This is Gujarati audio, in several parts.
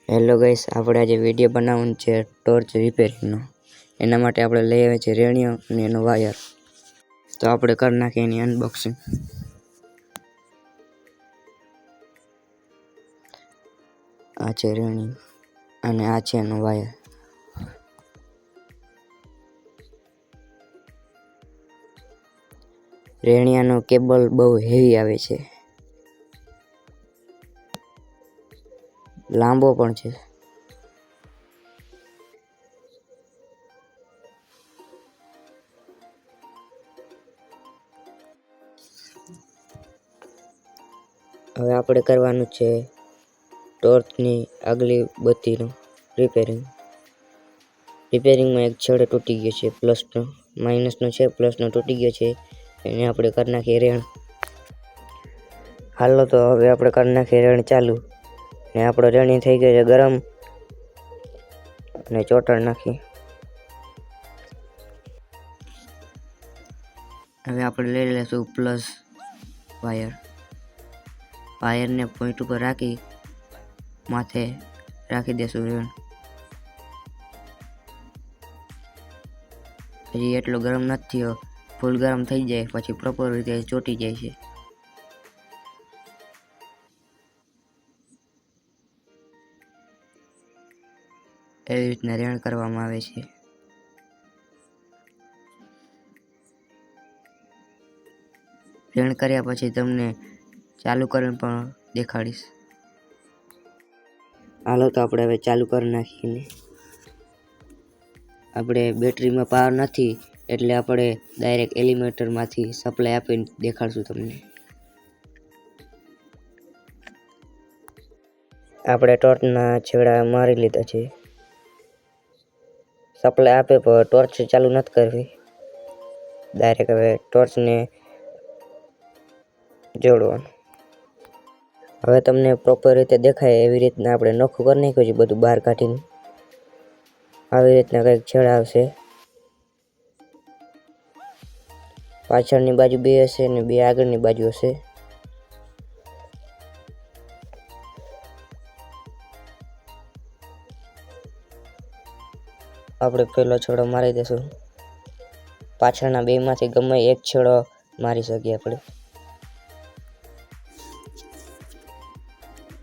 હેલો ગાઈસ, આપણે આજે વિડીયો બનાવવાનો છે ટોર્ચ રિપેરિંગનો। એના માટે આપણે લઈ આવ્યા છે રેણીઓ અને એનો વાયર। તો આપણે કરી નાખીએ એની અનબોક્સિંગ। આ છે રેણી અને આ છે એનો વાયર। રેણીયાનો કેબલ બહુ હેવી આવે છે, લાંબો પણ છે। હવે આપણે કરવાનું છે ટોર્ચની આગલી બત્તીનું રિપેરિંગમાં એક છેડો તૂટી ગયો છે, પ્લસનો માઇનસનો છે, પ્લસનો તૂટી ગયો છે। એને આપણે કરી નાખીએ રેણ। હાલો તો હવે આપણે કરી નાખીએ રેણ ચાલુ ને આપણો રેણી થઈ ગયો છે ગરમ અને ચોંટાડી નાખી। હવે આપણે લઈ લઈશું પ્લસ વાયરને પોઈન્ટ ઉપર રાખી માથે રાખી દેશું રેણ। હજી એટલો ગરમ નથી થયો, ફૂલ ગરમ થઈ જાય પછી પ્રોપર રીતે ચોંટી જાય છે। એવી રીતના રેણ કરવામાં આવે છે। રેણ કર્યા પછી તમને ચાલુ કરીને પણ દેખાડીશ। હાલો તો આપણે હવે ચાલુ કરી નાખીએ। આપણે બેટરીમાં પાવર નથી એટલે આપણે ડાયરેક્ટ એલિમેન્ટરમાંથી સપ્લાય આપીને દેખાડશું તમને। આપણે ટોર્ચના છેડા મારી લીધા છે, સપ્લાય આપે પણ ટોર્ચ ચાલુ નથી કરવી। ડાયરેક્ટ હવે ટોર્ચને જોડવાનું। હવે તમને પ્રોપર રીતે દેખાય એવી રીતના આપણે નોખું કરી નાખ્યું છે બધું બહાર કાઢીને। આવી રીતના કંઈક છેડા આવશે, પાછળની બાજુ બે હશે ને બે આગળની બાજુ હશે। આપણે પહેલો છેડો મારી દઈશું, પાછળના બેમાંથી ગમે એક છેડો મારી શકીએ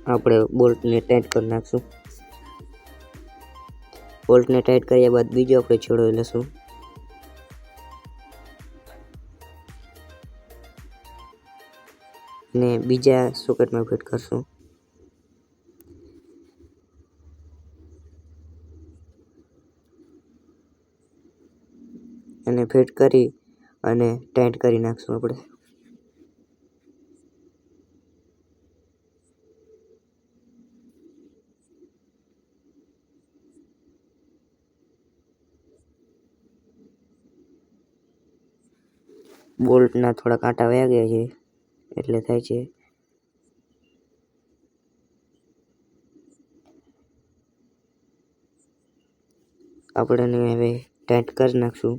આપણે બોલ્ટને ટાઈટ કરી નાખશું। બોલ્ટને ટાઈટ કર્યા બાદ બીજો આપણે છેડો લેશું ને બીજા સોકેટમાં ફિટ કરશું। અને ફિટ કરી અને ટાઈટ કરી નાખશું આપણે। બોલ્ટના થોડા કાંટા વયા ગયા છે એટલે થાય છે। આપણે એને હવે ટાઈટ કરી નાખશું।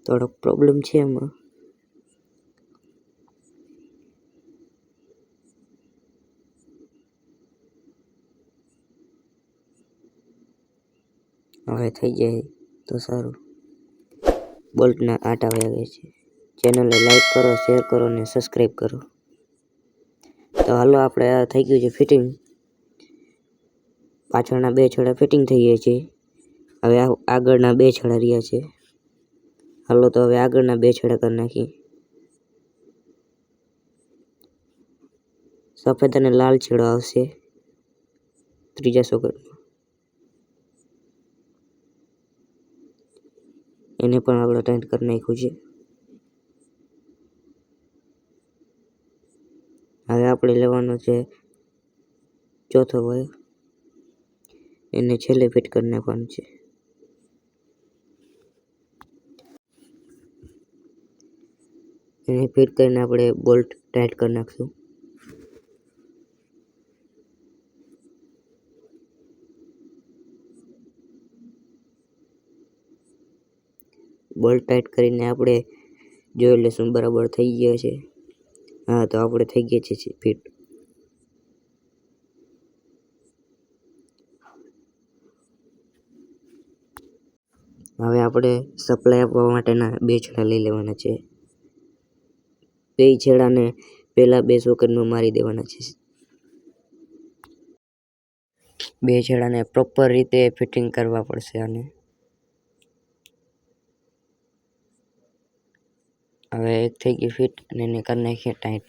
થોડોક પ્રોબ્લેમ છે એમાં, હવે થઈ જાય તો સારું। બોલ્ટના કાંટા વયા ગયા છે। ચેનલને લાઈક કરો, શેર કરો અને સબસ્ક્રાઈબ કરો। તો હાલો આપણે આ થઈ ગયું છે ફિટિંગ। પાછળના બે છેડા ફિટિંગ થઈ ગયા છે, હવે આગળના બે છેડા રહ્યા છે। હાલો તો હવે આગળના બે છેડા કરી નાખીએ। સફેદ અને લાલ છેડો આવશે ત્રીજા સોકેટમાં, એને પણ આપણે ટાઈટ કરી નાખ્યું છે। હવે આપણે લેવાનો છે ચોથો વાયર, એને છેલ્લે ફિટ કરી નાખવાનું છે। એને ફિટ કરીને આપણે બોલ્ટ ટાઈટ કરી નાખશું। બોલ્ટ ટાઈટ કરીને આપણે જોઈ લેશું બરાબર થઈ ગયા છે. હા, તો આપણે થઈ ગયા છે ફિટ. હવે આપણે સપ્લાય આપવા માટેના 2 છેડા લઈ લેવાના છે. 2 છેડાને પહેલા 2 સોકેટમાં મારી દેવાના છે. 2 છેડાને પ્રોપર રીતે ફિટિંગ કરવા પડશે. અને હવે એક થઈ ગઈ ફિટ અને એને કરી નાખીએ ટાઈટ.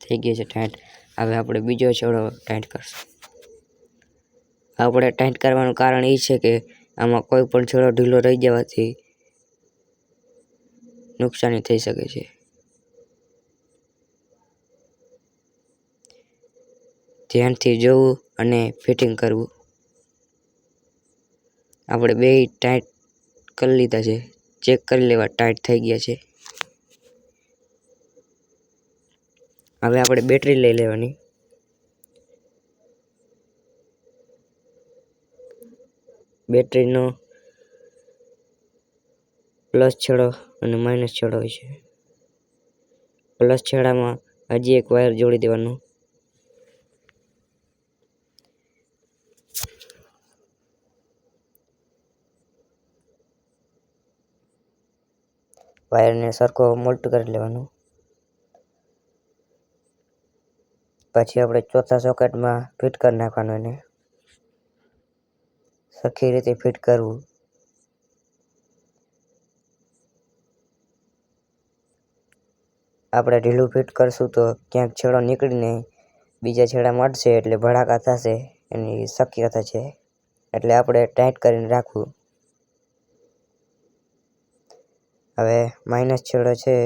થઈ ગઈ છે ટાઈટ. હવે આપણે બીજો છેડો ટાઈટ કરશું. આપણે ટાઈટ કરવાનું કારણ એ છે કે આમાં કોઈ પણ છેડો ઢીલો રહી જવાથી નુકસાની થઈ શકે છે. ધ્યાનથી જોવું અને ફિટિંગ કરવું. આપણે 2 ટાઈટ કરી લીધા છે. ચેક કરી લેવા ટાઈટ થઈ ગયા છે. હવે આપણે બેટરી લઈ લેવાની. બેટરીનો પ્લસ છેડો અને માઇનસ છેડો હોય છે. પ્લસ છેડામાં હજી એક વાયર જોડી દેવાનું. વાયરને સરખો મોલ્ટ કરી લેવાનું. પછી આપણે ચોથા સોકેટમાં ફિટ કરી નાખવાનું. એને સરખી રીતે ફિટ કરવું. આપણે ઢીલું ફિટ કરશું તો ક્યાંક છેડો નીકળીને બીજા છેડા મળશે એટલે ભડાકા થશે એની શક્યતા છે. એટલે આપણે ટાઈટ કરીને રાખવું. હવે માઇનસ છેડો છે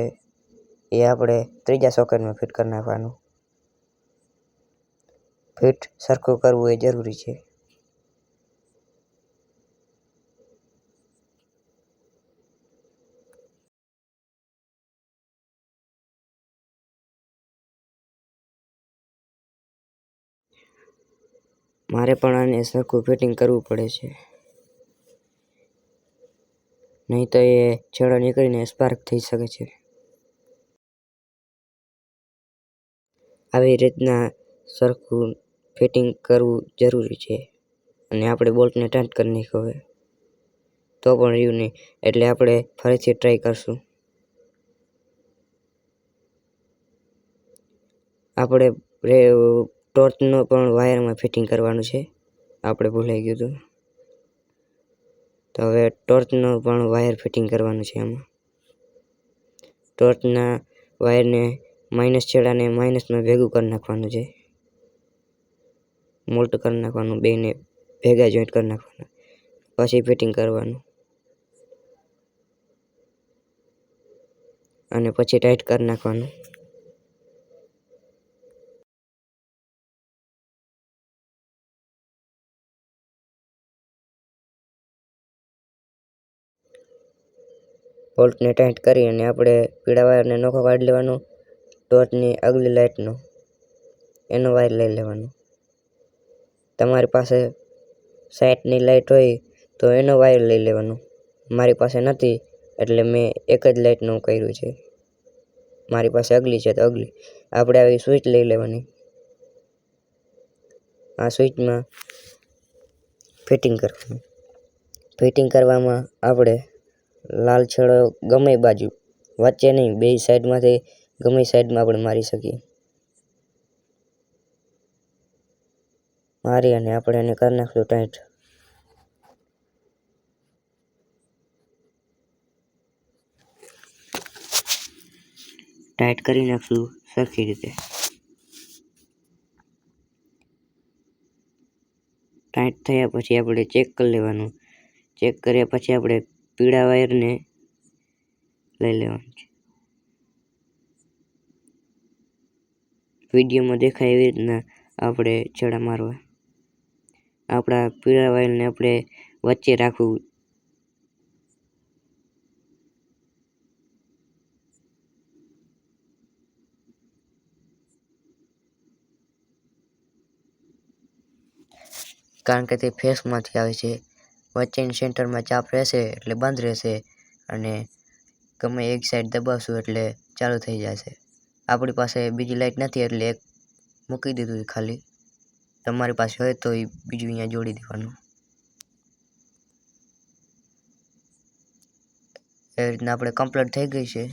એ આપણે ત્રીજા સોકેટમાં ફિટ કરી નાખવાનું. ફિટ સરખું કરવું એ જરૂરી છે. મારે પણ આને સરખું ફિટિંગ કરવું પડે છે, નહીં તો એ છેડો નીકળીને સ્પાર્ક થઈ શકે છે. આવી રીતના સરખું ફિટિંગ કરવું જરૂરી છે. અને આપણે બોલ્ટને ટાઈટ કરી નાખ્યો હવે તો પણ રહ્યું નહીં એટલે આપણે ફરીથી ટ્રાય કરશું. આપણે ટોર્ચનો પણ વાયરમાં ફિટિંગ કરવાનું છે. આપણે ભૂલાઈ ગયું હતું. તો હવે ટોર્ચનો પણ વાયર ફિટિંગ કરવાનું છે. આમાં ટોર્ચના વાયરને માઇનસ છેડાને માઇનસમાં ભેગું કરી નાખવાનું છે. મોલ્ટ કરી નાખવાનું. બેને ભેગા જોઈન્ટ કરી નાખવાના. પછી ફિટિંગ કરવાનું અને પછી ટાઈટ કરી નાખવાનું. બોલ્ટને ટાઈટ કરી અને આપણે પીળા વાયરને નોખો કાઢી લેવાનો. ટોર્ચની આગલી લાઇટનો એનો વાયર લઈ લેવાનો. તમારી પાસે 60ની લાઇટ હોય તો એનો વાયર લઈ લેવાનો. મારી પાસે નથી એટલે મેં એક જ લાઇટનું કર્યું છે. મારી પાસે અગલી છે તો અગલી. આપણે આવી સ્વિચ લઈ લેવાની. આ સ્વિચમાં ફિટિંગ કરવાનું. ફિટિંગ કરવામાં આપણે લાલ છેડો ગમે બાજુ, વચ્ચે નહીં, 2 સાઈડમાંથી ગમે સાઈડમાં આપણે મારી શકીએ. મારી અને આપણે એને કરી નાખશું ટાઈટ. ટાઈટ કરી નાખશું સરખી રીતે. ટાઈટ થયા પછી આપણે ચેક કરી લેવાનું. ચેક કર્યા પછી આપણે પીળા વાયરને લઈ લેવાનું છે. વિડીયોમાં દેખાય એવી રીતના આપણે છેડા મારવા. આપણા પીળા વાયરને આપણે વચ્ચે રાખવું. કારણ કે તે ફેસમાંથી આવે છે. વચ્ચેની સેન્ટરમાં ચાપ રહેશે એટલે બંધ રહેશે અને ગમે એક સાઈડ દબાવશું એટલે ચાલુ થઈ જશે. આપણી પાસે બીજી લાઇટ નથી એટલે એક મૂકી દીધું છે ખાલી. તમારી પાસે હોય તો એ બીજું અહીંયા જોડી દેવાનું. એવી રીતના આપણે કમ્પ્લીટ થઈ ગઈ છે.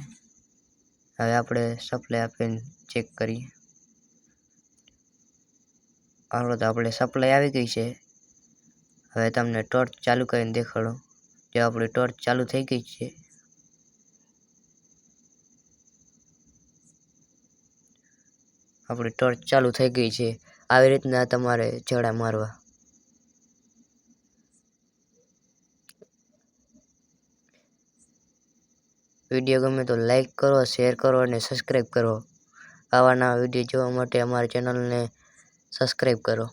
હવે આપણે સપ્લાય આપીને ચેક કરીએ. હાલો તો આપણે સપ્લાય આવી ગઈ છે. હવે તમને ટોર્ચ ચાલુ કરીને દેખાડો. જો આપણી ટોર્ચ ચાલુ થઈ ગઈ છે. આપણી ટોર્ચ ચાલુ થઈ ગઈ છે. આવી રીતના તમારે છેડા મારવા. વિડીયો ગમે તો લાઈક કરો, શેર કરો અને સબસ્ક્રાઈબ કરો. આવા નવા વિડીયો જોવા માટે અમારી ચેનલને સબસ્ક્રાઈબ કરો.